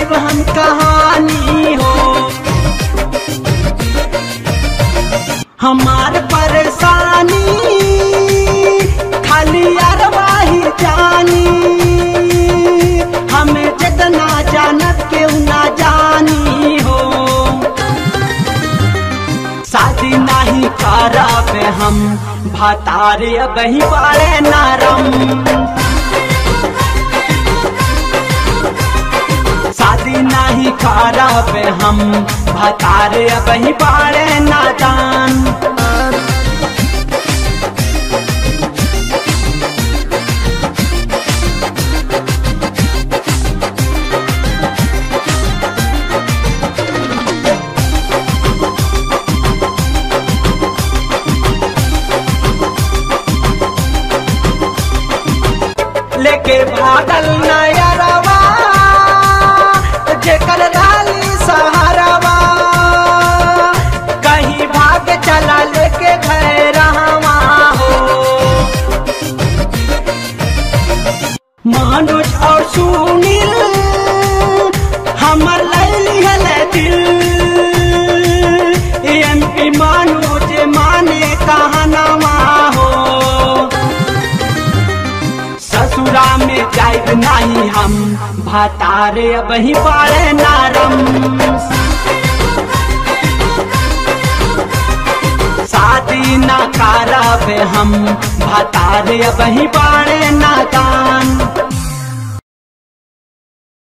बताइब हम कहानी हो। हमार परेशानी खाली अरवा ही जानी, हमें जितना जानत क्यों ना जानी हो। शादी नहीं करब हम भतारे बही बड़े नरम, शादी नहीं करब हम भतारे बही बड़े नादान। लेके भागल नयरवा जेकर लाली सहारवा, कहीं भाग चला लेके घरवा हो। मनोज और सुनील हमर लैली है दिल, एमपी मनोज माने कहनवा हो। ससुरा में जाइब नहीं हम भतारे बही बड़े नरम, शादी न करब हम भतारे बही बड़े नादान।